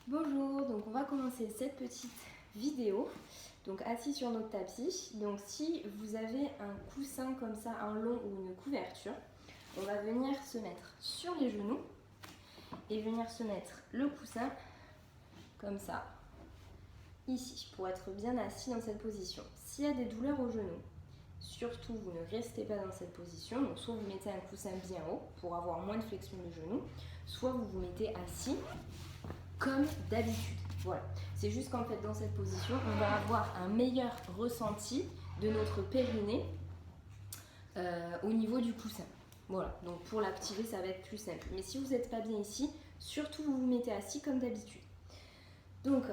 Bonjour, donc on va commencer cette petite vidéo, donc assis sur notre tapis. Donc si vous avez un coussin comme ça, un long ou une couverture, on va venir se mettre sur les genoux et venir se mettre le coussin comme ça, ici, pour être bien assis dans cette position. S'il y a des douleurs aux genoux, surtout vous ne restez pas dans cette position, donc soit vous mettez un coussin bien haut pour avoir moins de flexion de genoux, soit vous vous mettez assis comme d'habitude. Voilà, c'est juste qu'en fait dans cette position, on va avoir un meilleur ressenti de notre périnée au niveau du coussin. Voilà, donc pour l'activer, ça va être plus simple. Mais si vous n'êtes pas bien ici, surtout vous vous mettez assis comme d'habitude. Donc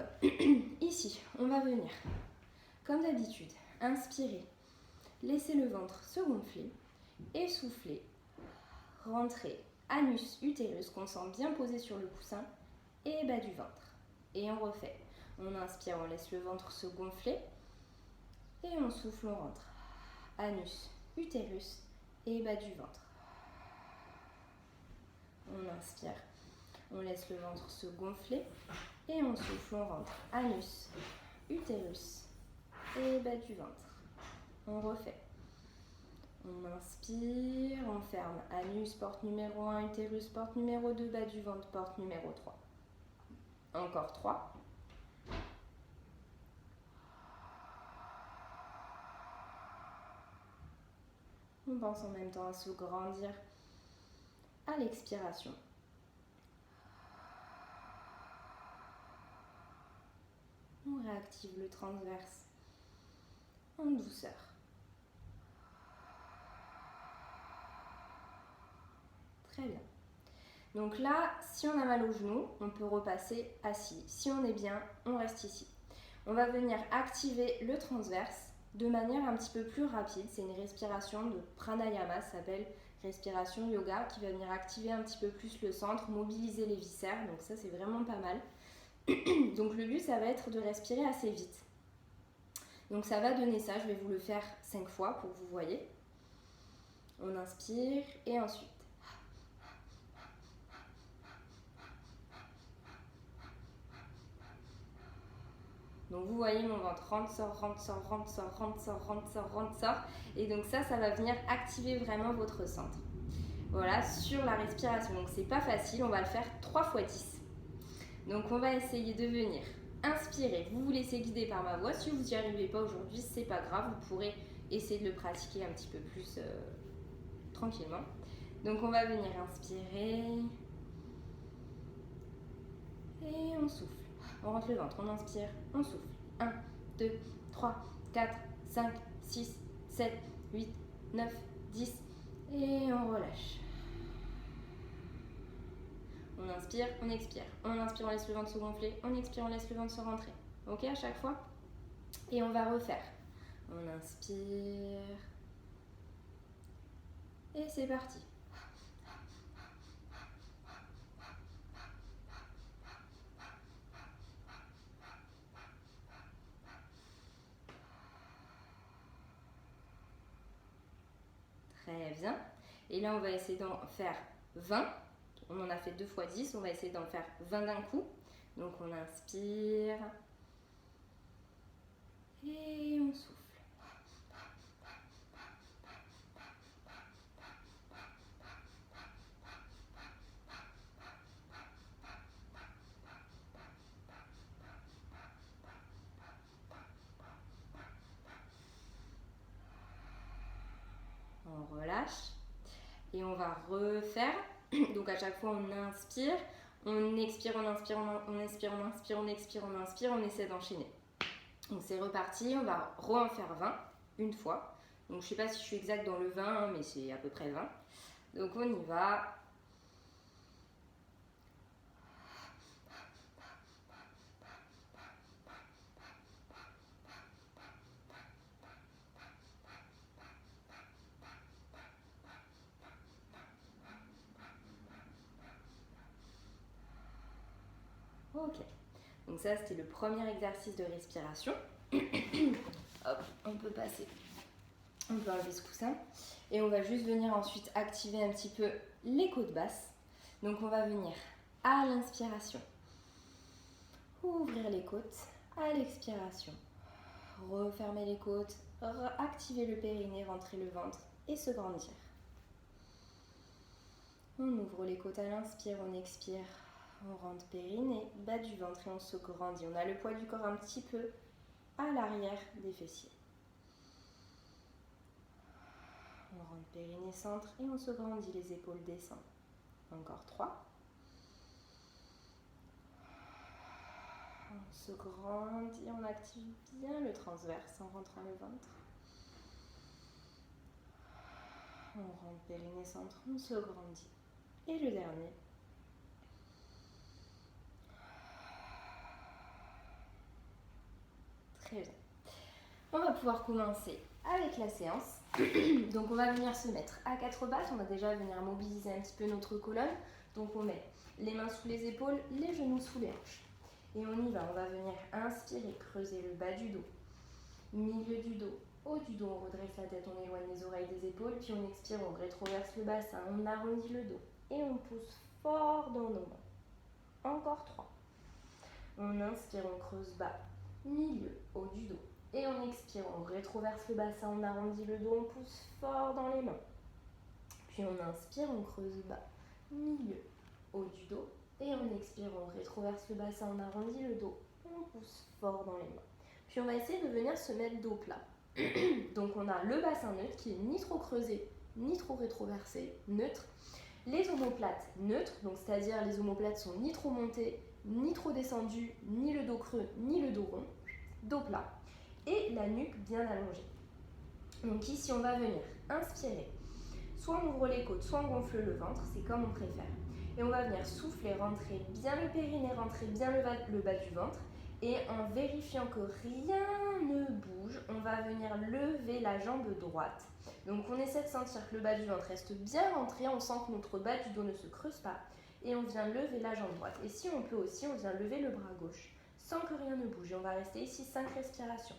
ici, on va venir, comme d'habitude, inspirer, laisser le ventre se gonfler, essouffler, rentrer, anus, utérus, qu'on sent bien posé sur le coussin, et bas du ventre. Et on refait. On inspire, on laisse le ventre se gonfler. Et on souffle, on rentre. Anus, utérus et bas du ventre. On inspire, on laisse le ventre se gonfler. Et on souffle, on rentre. Anus, utérus et bas du ventre. On refait. On inspire, on ferme. Anus, porte numéro 1, utérus, porte numéro 2, bas du ventre, porte numéro 3. Encore 3. On pense en même temps à se grandir à l'expiration. On réactive le transverse en douceur. Très bien. Donc là, si on a mal au genou, on peut repasser assis. Si on est bien, on reste ici. On va venir activer le transverse de manière un petit peu plus rapide. C'est une respiration de pranayama, ça s'appelle respiration yoga, qui va venir activer un petit peu plus le centre, mobiliser les viscères. Donc ça, c'est vraiment pas mal. Donc le but, ça va être de respirer assez vite. Donc ça va donner ça, je vais vous le faire 5 fois pour que vous voyez. On inspire et ensuite. Donc vous voyez mon ventre rentre, sort, rentre, sort, rentre, sort, rentre, sort, rentre, sort, rentre, sort. Et donc ça va venir activer vraiment votre centre. Voilà, sur la respiration. Donc c'est pas facile, on va le faire 3 fois 10. Donc on va essayer de venir inspirer. Vous vous laissez guider par ma voix. Si vous n'y arrivez pas aujourd'hui, c'est pas grave. Vous pourrez essayer de le pratiquer un petit peu plus tranquillement. Donc on va venir inspirer. Et on souffle. On rentre le ventre, on inspire, on souffle. 1, 2, 3, 4, 5, 6, 7, 8, 9, 10. Et on relâche. On inspire, on expire. On inspire, on laisse le ventre se gonfler. On expire, on laisse le ventre se rentrer. Ok, à chaque fois. Et on va refaire. On inspire. Et c'est parti. Très bien. Et là, on va essayer d'en faire 20. On en a fait 2 fois 10. On va essayer d'en faire 20 d'un coup. Donc, on inspire. Et on souffle. On relâche. Et on va refaire. Donc à chaque fois, on inspire, on expire, on inspire, on expire, on inspire, on expire, on inspire, on essaie d'enchaîner. Donc c'est reparti, on va en faire 20 une fois. Donc je ne sais pas si je suis exacte dans le 20, hein, mais c'est à peu près 20. Donc on y va. Ok. Donc ça, c'était le premier exercice de respiration. Hop, on peut passer. On peut enlever ce coussin. Et on va juste venir ensuite activer un petit peu les côtes basses. Donc on va venir à l'inspiration. Ouvrir les côtes à l'expiration. Refermer les côtes, activer le périnée, rentrer le ventre et se grandir. On ouvre les côtes à l'inspire, on expire, on rentre périnée, bas du ventre et on se grandit. On a le poids du corps un petit peu à l'arrière des fessiers. On rentre périnée, centre et on se grandit, les épaules descendent. Encore 3. On se grandit, on active bien le transverse en rentrant le ventre. On rentre périnée, centre, on se grandit. Et le dernier. Très bien. On va pouvoir commencer avec la séance. Donc on va venir se mettre à 4 pattes. On va déjà venir mobiliser un petit peu notre colonne. Donc on met les mains sous les épaules, les genoux sous les hanches. Et on y va, on va venir inspirer, creuser le bas du dos, milieu du dos, haut du dos, on redresse la tête, on éloigne les oreilles des épaules, puis on expire, on rétroverse le bassin, on arrondit le dos et on pousse fort dans nos mains. Encore 3. On inspire, on creuse bas, milieu, haut du dos. Et on expire, on rétroverse le bassin, on arrondit le dos, on pousse fort dans les mains. Puis on inspire, on creuse bas, milieu, haut du dos. Et on expire, on rétroverse le bassin, on arrondit le dos, on pousse fort dans les mains. Puis on va essayer de venir se mettre dos plat. Donc on a le bassin neutre qui est ni trop creusé, ni trop rétroversé, neutre. Les omoplates neutres, donc c'est-à-dire les omoplates sont ni trop montées, ni trop descendues, ni le dos creux, ni le dos rond. Dos plat. Et la nuque bien allongée. Donc ici on va venir inspirer. Soit on ouvre les côtes, soit on gonfle le ventre, c'est comme on préfère. Et on va venir souffler, rentrer bien le périnée, rentrer bien le bas du ventre. Et en vérifiant que rien ne bouge, on va venir lever la jambe droite. Donc on essaie de sentir que le bas du ventre reste bien rentré, on sent que notre bas du dos ne se creuse pas. Et on vient lever la jambe droite. Et si on peut aussi, on vient lever le bras gauche, sans que rien ne bouge. Et on va rester ici 5 respirations.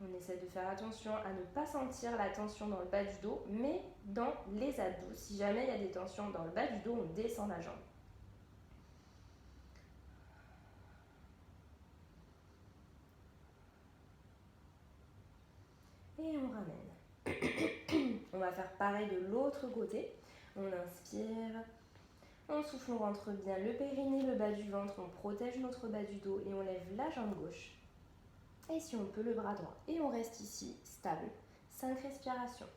On essaie de faire attention à ne pas sentir la tension dans le bas du dos, mais dans les abdos. Si jamais il y a des tensions dans le bas du dos, on descend la jambe. Et on ramène. On va faire pareil de l'autre côté. On inspire, on souffle, on rentre bien le périnée, le bas du ventre, on protège notre bas du dos et on lève la jambe gauche. Et si on peut, le bras droit. Et on reste ici, stable. 5 respirations.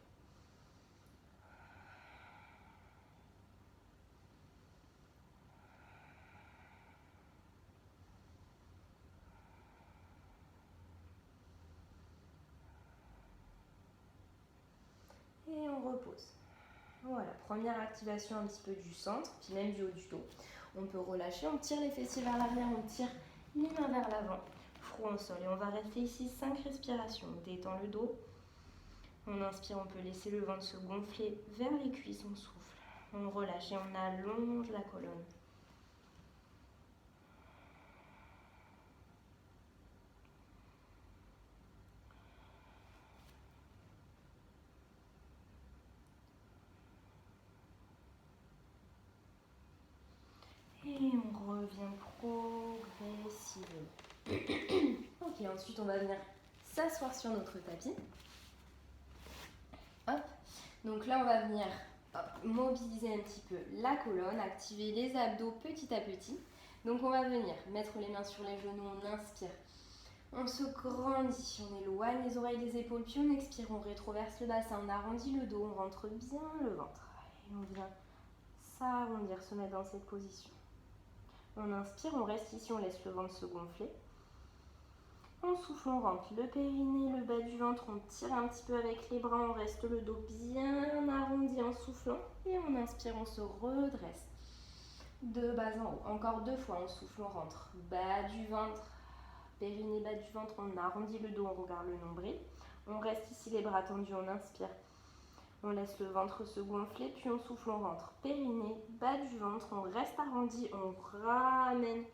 Et on repose. Voilà, première activation un petit peu du centre, puis même du haut du dos. On peut relâcher, on tire les fessiers vers l'arrière, on tire les mains vers l'avant, front au sol. Et on va rester ici 5 respirations. On détend le dos. On inspire, on peut laisser le ventre se gonfler vers les cuisses, on souffle. On relâche et on allonge la colonne. Et on revient progressivement. Ok, ensuite on va venir s'asseoir sur notre tapis. Hop. Donc là on va venir mobiliser un petit peu la colonne, activer les abdos petit à petit. Donc on va venir mettre les mains sur les genoux, on inspire. On se grandit, on éloigne les oreilles des épaules, puis on expire, on rétroverse le bassin, on arrondit le dos, on rentre bien le ventre. Et on vient s'arrondir, se mettre dans cette position. On inspire, on reste ici, on laisse le ventre se gonfler. On souffle, on rentre le périnée, le bas du ventre, on tire un petit peu avec les bras, on reste le dos bien arrondi en soufflant. Et on inspire, on se redresse de bas en haut. Encore 2 fois, on souffle, on rentre bas du ventre, périnée, bas du ventre, on arrondit le dos, on regarde le nombril. On reste ici les bras tendus, on inspire. On laisse le ventre se gonfler, puis on souffle, on rentre périnée, bas du ventre, on reste arrondi, on ramène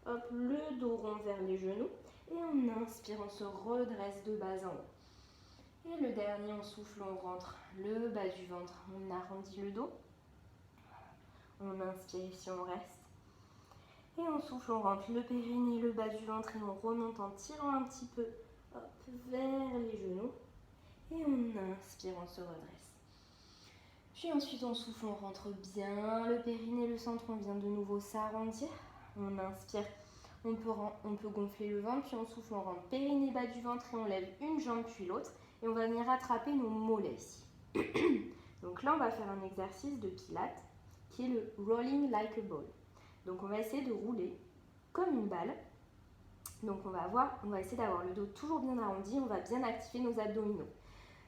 hop, le dos rond vers les genoux. Et on inspire, on se redresse de bas en haut. Et le dernier, on souffle, on rentre le bas du ventre, on arrondit le dos. On inspire ici, on reste. Et on souffle, on rentre le périnée, le bas du ventre et on remonte en tirant un petit peu vers les genoux. Et on inspire, on se redresse. Puis ensuite on souffle, on rentre bien le périnée, le centre, on vient de nouveau s'arrondir. On inspire, on peut gonfler le ventre, puis on souffle, on rentre périnée, bas du ventre et on lève une jambe puis l'autre. Et on va venir attraper nos mollets ici. Donc là on va faire un exercice de pilates qui est le rolling like a ball. Donc on va essayer de rouler comme une balle. Donc on va essayer d'avoir le dos toujours bien arrondi, on va bien activer nos abdominaux.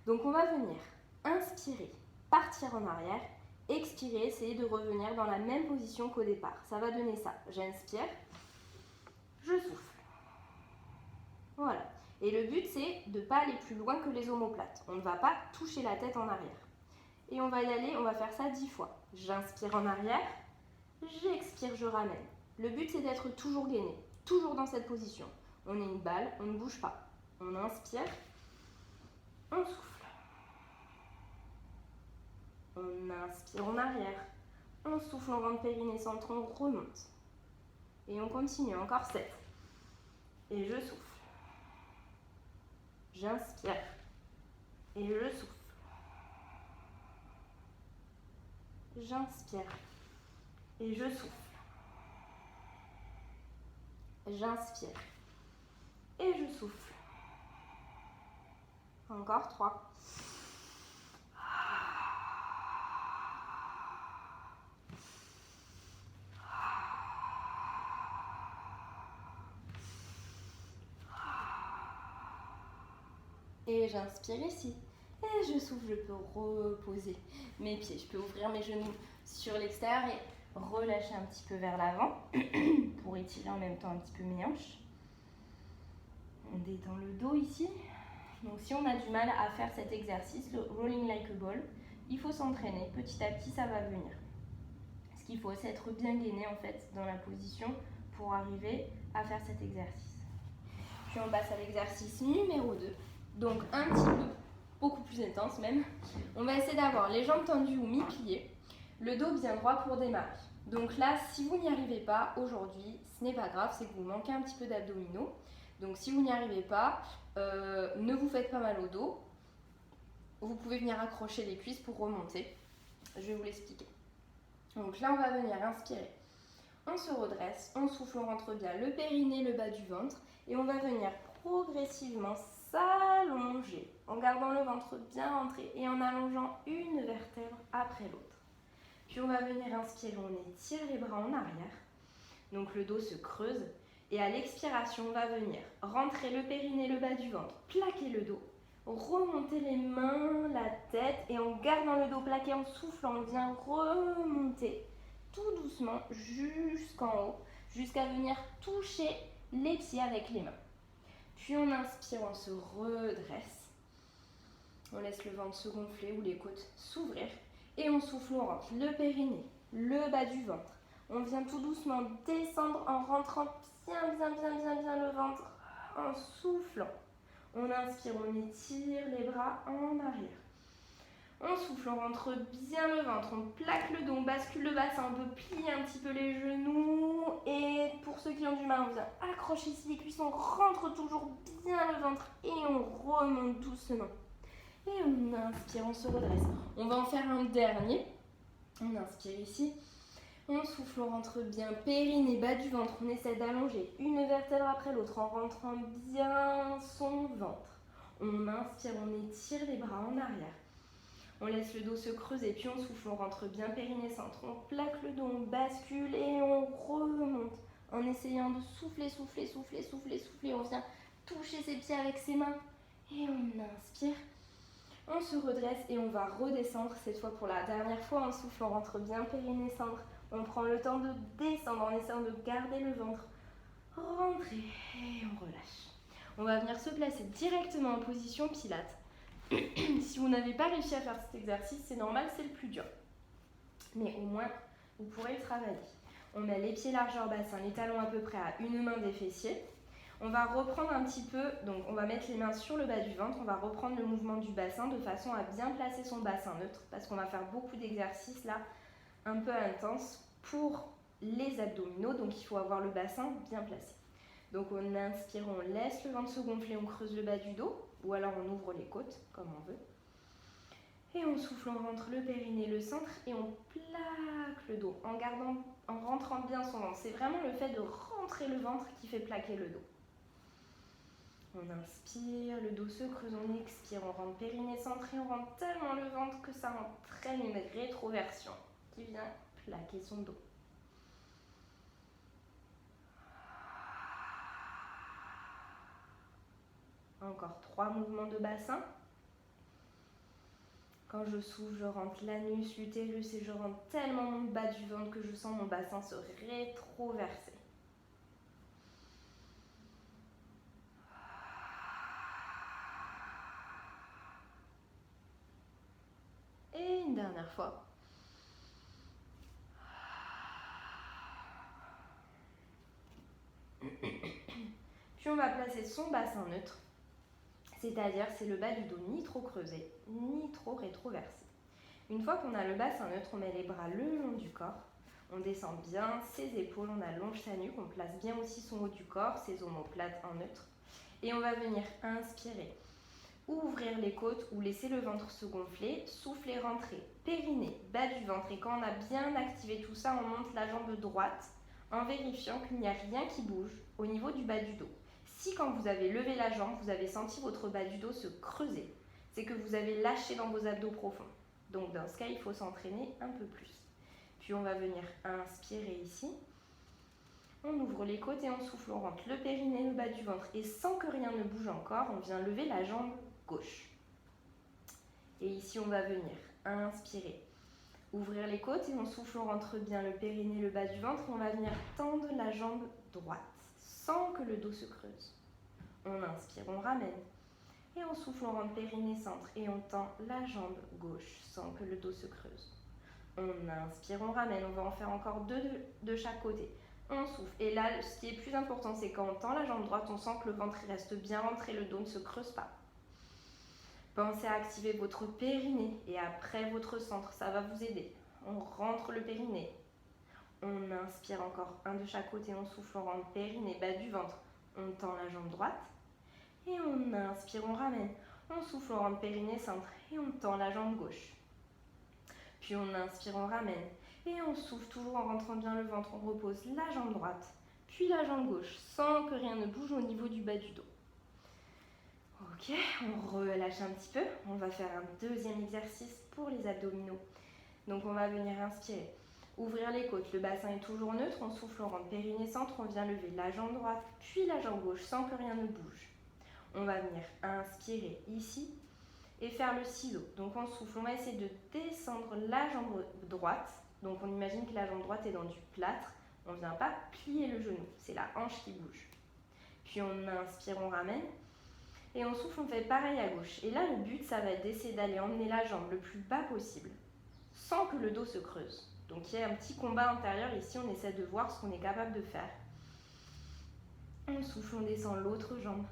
Donc on va venir inspirer, partir en arrière, expirer, essayer de revenir dans la même position qu'au départ. Ça va donner ça. J'inspire, je souffle. Voilà. Et le but c'est de ne pas aller plus loin que les omoplates. On ne va pas toucher la tête en arrière. Et on va y aller, on va faire ça 10 fois. J'inspire en arrière, j'expire, je ramène. Le but c'est d'être toujours gainé, toujours dans cette position. On est une balle, on ne bouge pas. On inspire, on souffle. On inspire en arrière, on souffle, on rentre périnée, centre, on remonte. Et on continue, encore 7. Et je souffle. J'inspire et je souffle. J'inspire et je souffle. J'inspire et je souffle. Encore 3. Et j'inspire ici. Et je souffle, je peux reposer mes pieds. Je peux ouvrir mes genoux sur l'extérieur et relâcher un petit peu vers l'avant pour étirer en même temps un petit peu mes hanches. On détend le dos ici. Donc si on a du mal à faire cet exercice, le rolling like a ball, il faut s'entraîner. Petit à petit, ça va venir. Ce qu'il faut, c'est être bien gainé en fait dans la position pour arriver à faire cet exercice. Puis on passe à l'exercice numéro 2. Donc un petit peu, beaucoup plus intense même. On va essayer d'avoir les jambes tendues ou mi-pliées, le dos bien droit pour démarrer. Donc là, si vous n'y arrivez pas aujourd'hui, ce n'est pas grave, c'est que vous manquez un petit peu d'abdominaux. Donc si vous n'y arrivez pas, ne vous faites pas mal au dos. Vous pouvez venir accrocher les cuisses pour remonter. Je vais vous l'expliquer. Donc là, on va venir inspirer. On se redresse, on souffle, on rentre bien le périnée, le bas du ventre. Et on va venir progressivement s'allonger en gardant le ventre bien rentré et en allongeant une vertèbre après l'autre. Puis on va venir inspirer, on étire les bras en arrière. Donc le dos se creuse. Et à l'expiration, on va venir rentrer le périnée, le bas du ventre, plaquer le dos, remonter les mains, la tête et en gardant le dos plaqué, en soufflant, on vient remonter tout doucement jusqu'en haut, jusqu'à venir toucher les pieds avec les mains. Puis on inspire, on se redresse, on laisse le ventre se gonfler ou les côtes s'ouvrir et on souffle, on rentre le périnée, le bas du ventre. On vient tout doucement descendre en rentrant bien le ventre, en soufflant. On inspire, on étire les bras en arrière. On souffle, on rentre bien le ventre, on plaque le dos, on bascule le bassin, on peut plier un petit peu les genoux. Et pour ceux qui ont du mal, on vient accrocher ici les cuisses, on rentre toujours bien le ventre et on remonte doucement. Et on inspire, on se redresse. On va en faire un dernier. On inspire ici. On souffle, on rentre bien périnée, bas du ventre. On essaie d'allonger une vertèbre après l'autre en rentrant bien son ventre. On inspire, on étire les bras en arrière. On laisse le dos se creuser, puis on souffle, on rentre bien périnée centre. On plaque le dos, on bascule et on remonte en essayant de souffler. On vient toucher ses pieds avec ses mains et on inspire. On se redresse et on va redescendre, cette fois pour la dernière fois. On souffle, on rentre bien périnée centre. On prend le temps de descendre en essayant de garder le ventre. Rentrer et on relâche. On va venir se placer directement en position pilates. Si vous n'avez pas réussi à faire cet exercice, c'est normal, c'est le plus dur. Mais au moins, vous pourrez le travailler. On met les pieds largeur bassin, les talons à peu près à une main des fessiers. On va reprendre un petit peu, donc on va mettre les mains sur le bas du ventre, on va reprendre le mouvement du bassin de façon à bien placer son bassin neutre parce qu'on va faire beaucoup d'exercices là un peu intense pour les abdominaux, donc il faut avoir le bassin bien placé. Donc on inspire, on laisse le ventre se gonfler, on creuse le bas du dos, ou alors on ouvre les côtes, comme on veut. Et on souffle, on rentre le périnée, le centre, et on plaque le dos en rentrant bien son ventre. C'est vraiment le fait de rentrer le ventre qui fait plaquer le dos. On inspire, le dos se creuse, on expire, on rentre périnée centré, on rentre tellement le ventre que ça entraîne une rétroversion qui vient plaquer son dos. Encore 3 mouvements de bassin. Quand je souffle, je rentre l'anus, l'utérus et je rentre tellement mon bas du ventre que je sens mon bassin se rétroverser. Et une dernière fois. Puis on va placer son bassin neutre, c'est-à-dire c'est le bas du dos ni trop creusé, ni trop rétroversé. Une fois qu'on a le bassin neutre, on met les bras le long du corps, on descend bien ses épaules, on allonge sa nuque, on place bien aussi son haut du corps, ses omoplates en neutre. Et on va venir inspirer, ouvrir les côtes ou laisser le ventre se gonfler, souffler, rentrer, périnée, bas du ventre. Et quand on a bien activé tout ça, on monte la jambe droite en vérifiant qu'il n'y a rien qui bouge au niveau du bas du dos. Si quand vous avez levé la jambe, vous avez senti votre bas du dos se creuser, c'est que vous avez lâché dans vos abdos profonds. Donc dans ce cas, il faut s'entraîner un peu plus. Puis on va venir inspirer ici. On ouvre les côtes et on souffle, on rentre le périnée, le bas du ventre. Et sans que rien ne bouge encore, on vient lever la jambe gauche. Et ici, on va venir inspirer. Ouvrir les côtes et on souffle, on rentre bien le périnée, le bas du ventre. Et on va venir tendre la jambe droite sans que le dos se creuse. On inspire, on ramène. Et on souffle, on rentre périnée, centre. Et on tend la jambe gauche sans que le dos se creuse. On inspire, on ramène. On va en faire encore 2 de chaque côté. On souffle. Et là, ce qui est plus important, c'est quand on tend la jambe droite, on sent que le ventre reste bien rentré, le dos ne se creuse pas. Pensez à activer votre périnée et après votre centre, ça va vous aider. On rentre le périnée. On inspire encore 1 de chaque côté, on souffle, on rentre périnée, bas du ventre. On tend la jambe droite. Et on inspire, on ramène. On souffle, on rentre périnée, centre. Et on tend la jambe gauche. Puis on inspire, on ramène. Et on souffle toujours en rentrant bien le ventre. On repose la jambe droite, puis la jambe gauche, sans que rien ne bouge au niveau du bas du dos. Ok, on relâche un petit peu. On va faire un deuxième exercice pour les abdominaux. Donc on va venir inspirer. Ouvrir les côtes, le bassin est toujours neutre. On souffle, on rentre périnée, centre. On vient lever la jambe droite, puis la jambe gauche, sans que rien ne bouge. On va venir inspirer ici et faire le ciseau. Donc on souffle, on va essayer de descendre la jambe droite. Donc on imagine que la jambe droite est dans du plâtre. On ne vient pas plier le genou, c'est la hanche qui bouge. Puis on inspire, on ramène. Et on souffle, on fait pareil à gauche. Et là, le but, ça va être d'essayer d'aller emmener la jambe le plus bas possible, sans que le dos se creuse. Donc il y a un petit combat intérieur. Ici, on essaie de voir ce qu'on est capable de faire. On souffle, on descend l'autre jambe.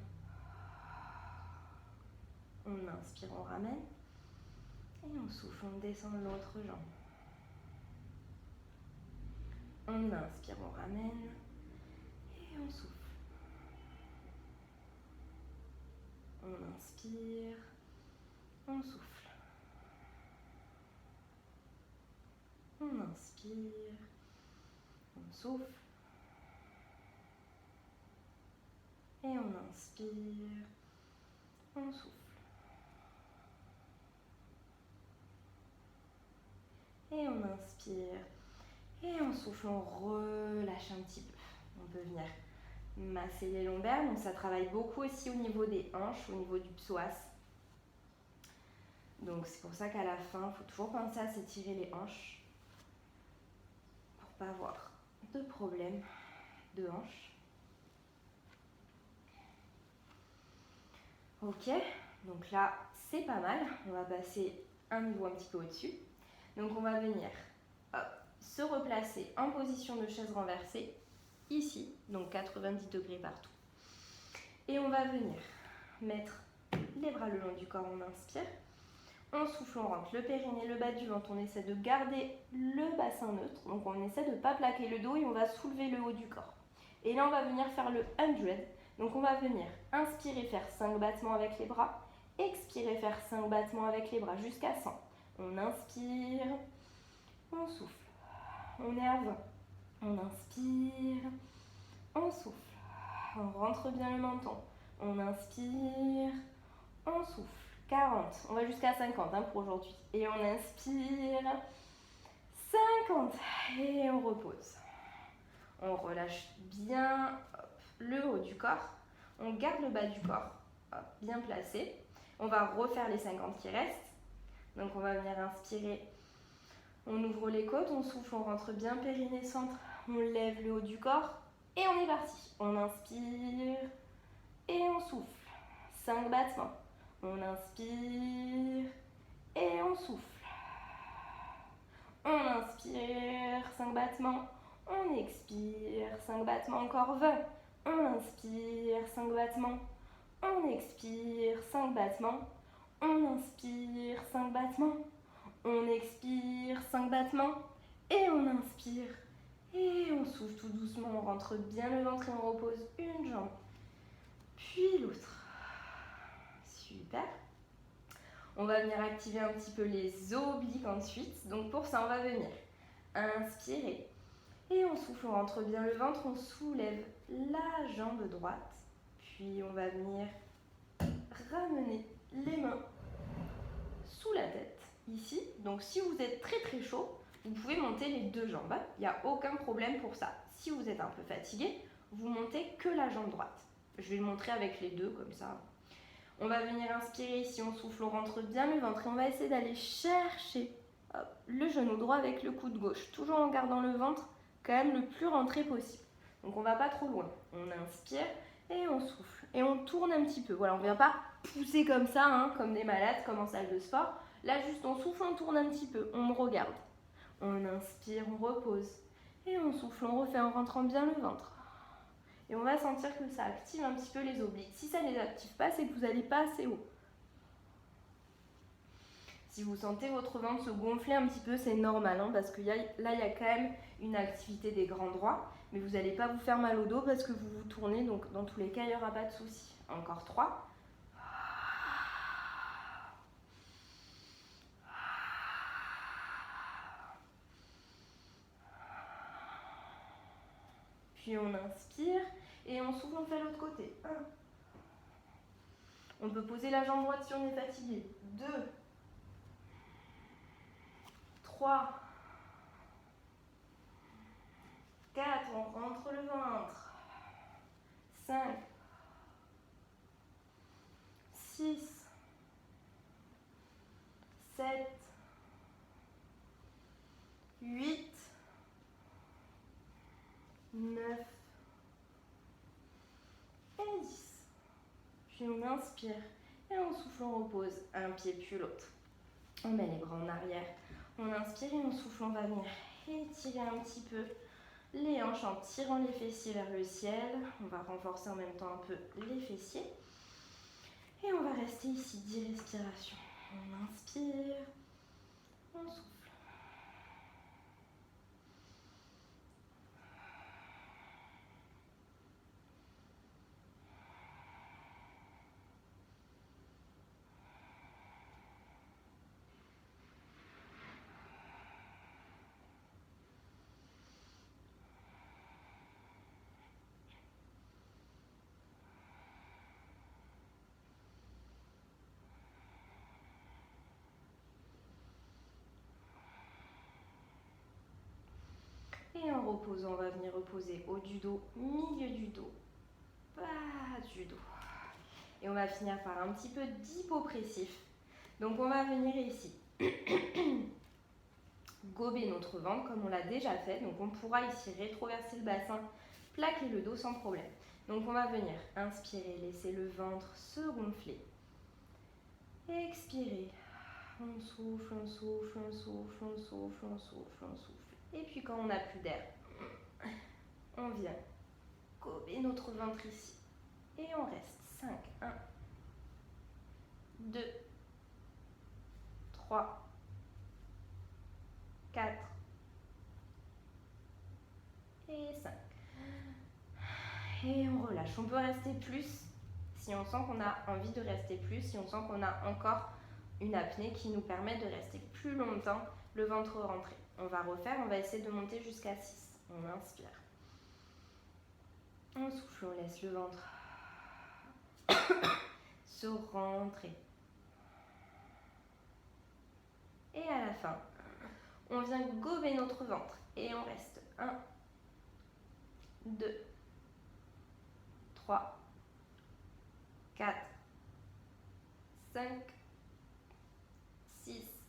On inspire, on ramène. Et on souffle, on descend l'autre jambe. On inspire, on ramène. Et on souffle. On inspire. On souffle. On inspire. On souffle. Et on inspire. On souffle. Et on inspire. Et on souffle, on relâche un petit peu. On peut venir masser les lombaires. Donc ça travaille beaucoup aussi au niveau des hanches, au niveau du psoas. Donc c'est pour ça qu'à la fin, il faut toujours penser à s'étirer les hanches pour ne pas avoir de problème de hanches. Ok, donc là c'est pas mal. On va passer un niveau un petit peu au-dessus. Donc on va venir se replacer en position de chaise renversée, ici, donc 90 degrés partout. Et on va venir mettre les bras le long du corps, on inspire. On souffle, on rentre le périnée, le bas du ventre. On essaie de garder le bassin neutre. Donc on essaie de ne pas plaquer le dos et on va soulever le haut du corps. Et là, on va venir faire le 100. Donc on va venir inspirer, faire 5 battements avec les bras. Expirer, faire 5 battements avec les bras jusqu'à 100. On inspire, on souffle. On est à 20. On inspire, on souffle. On rentre bien le menton. On inspire, on souffle. 40. On va jusqu'à 50 pour aujourd'hui. Et on inspire, 50. Et on repose. On relâche bien le haut du corps. On garde le bas du corps bien placé. On va refaire les 50 qui restent. Donc on va venir inspirer. On ouvre les côtes, on souffle, on rentre bien périnée centre. On lève le haut du corps et on est parti. On inspire et on souffle. 5 battements. On inspire et on souffle. On inspire, 5 battements. On expire, 5 battements, encore 20. On inspire, 5 battements. On expire, 5 battements. On inspire, 5 battements. On expire, 5 battements. Et on inspire. Et on souffle tout doucement. On rentre bien le ventre et on repose une jambe. Puis l'autre. Super. On va venir activer un petit peu les obliques ensuite. Donc pour ça, on va venir inspirer. Et on souffle, on rentre bien le ventre, on soulève la jambe droite. Puis on va venir ramener les mains sous la tête, ici. Donc si vous êtes très très chaud, vous pouvez monter les 2 jambes. Il n'y a aucun problème pour ça. Si vous êtes un peu fatigué, vous montez que la jambe droite. Je vais le montrer avec les 2 comme ça. On va venir inspirer ici, on souffle, on rentre bien le ventre et on va essayer d'aller chercher le genou droit avec le coude gauche, toujours en gardant le ventre quand même le plus rentré possible. Donc on va pas trop loin. On inspire et on souffle. Et on tourne un petit peu. Voilà, on ne vient pas pousser comme ça, comme des malades, comme en salle de sport. Là, juste on souffle, on tourne un petit peu. On me regarde. On inspire, on repose. Et on souffle, on refait en rentrant bien le ventre. Et on va sentir que ça active un petit peu les obliques. Si ça ne les active pas, c'est que vous n'allez pas assez haut. Si vous sentez votre ventre se gonfler un petit peu, c'est normal, parce que là, il y a quand même une activité des grands droits, mais vous n'allez pas vous faire mal au dos parce que vous vous tournez, donc dans tous les cas, il n'y aura pas de souci. Encore 3. Puis on inspire et on souffle, on fait l'autre côté. 1. On peut poser la jambe droite si on est fatigué. 2. 3. 4. On rentre le ventre. 5. 6. 7. 8. 9. Et 10. Puis on inspire et on souffle, on repose un pied puis l'autre. On met les bras en arrière. On inspire et on souffle, on va venir étirer un petit peu les hanches en tirant les fessiers vers le ciel. On va renforcer en même temps un peu les fessiers. Et on va rester ici 10 respirations. On inspire, on souffle. Et en reposant, on va venir reposer haut du dos, milieu du dos, bas du dos. Et on va finir par un petit peu d'hypopressif. Donc on va venir ici gober notre ventre comme on l'a déjà fait. Donc on pourra ici rétroverser le bassin, plaquer le dos sans problème. Donc on va venir inspirer, laisser le ventre se gonfler. Expirer. On souffle, on souffle, on souffle, on souffle, on souffle, on souffle. Et puis quand on n'a plus d'air, on vient gober notre ventre ici. Et on reste. 5, 1, 2, 3, 4 et 5. Et on relâche. On peut rester plus si on sent qu'on a envie de rester plus, si on sent qu'on a encore une apnée qui nous permet de rester plus longtemps le ventre rentré. On va refaire, on va essayer de monter jusqu'à 6. On inspire. On souffle, on laisse le ventre se rentrer. Et à la fin, on vient gober notre ventre et on reste 1, 2, 3, 4, 5, 6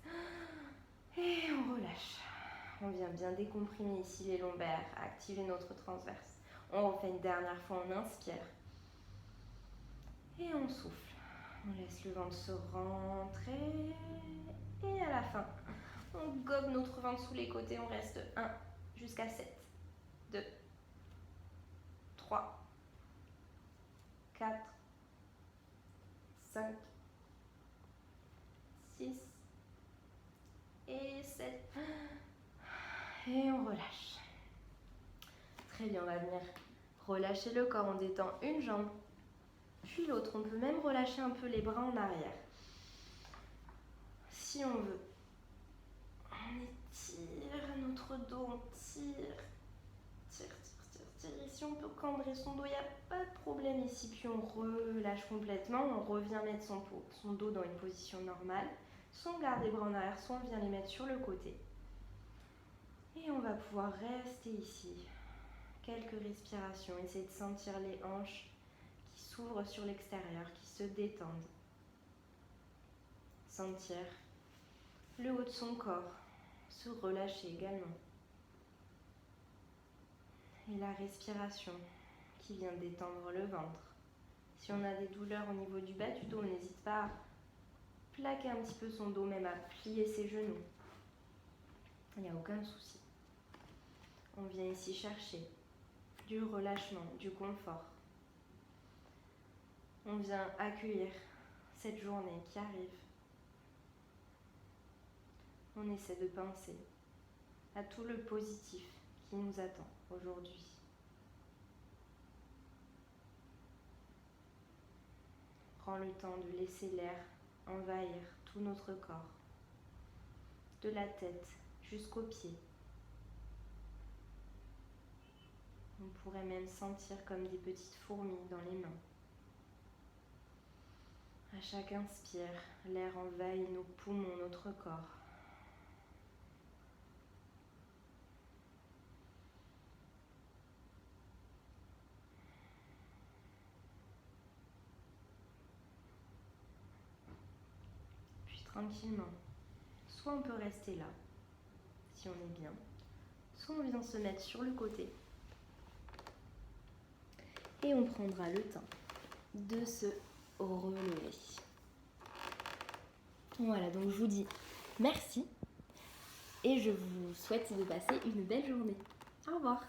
et on relâche. On vient bien décomprimer ici les lombaires, activer notre transverse. On refait une dernière fois, on inspire et on souffle. On laisse le ventre se rentrer et à la fin, on gobe notre ventre sous les côtés, on reste 1 jusqu'à 7, 2, 3, 4, 5, 6 et 7. Et on relâche. Très bien, on va venir relâcher le corps, on détend une jambe, puis l'autre. On peut même relâcher un peu les bras en arrière. Si on veut. On étire notre dos, on tire. Ici, on peut cambrer son dos, il n'y a pas de problème ici. Puis on relâche complètement, on revient mettre son dos dans une position normale. Soit on garde les bras en arrière, soit on vient les mettre sur le côté. Et on va pouvoir rester ici. Quelques respirations, essayez de sentir les hanches qui s'ouvrent sur l'extérieur, qui se détendent. Sentir le haut de son corps se relâcher également. Et la respiration qui vient détendre le ventre. Si on a des douleurs au niveau du bas du dos, on n'hésite pas à plaquer un petit peu son dos, même à plier ses genoux. Il n'y a aucun souci. On vient ici chercher du relâchement, du confort. On vient accueillir cette journée qui arrive. On essaie de penser à tout le positif qui nous attend aujourd'hui. Prends le temps de laisser l'air envahir tout notre corps, de la tête jusqu'aux pieds. On pourrait même sentir comme des petites fourmis dans les mains. À chaque inspire, l'air envahit nos poumons, notre corps. Puis tranquillement, soit on peut rester là, si on est bien, soit on vient se mettre sur le côté. Et on prendra le temps de se relever. Voilà, donc je vous dis merci et je vous souhaite de passer une belle journée. Au revoir.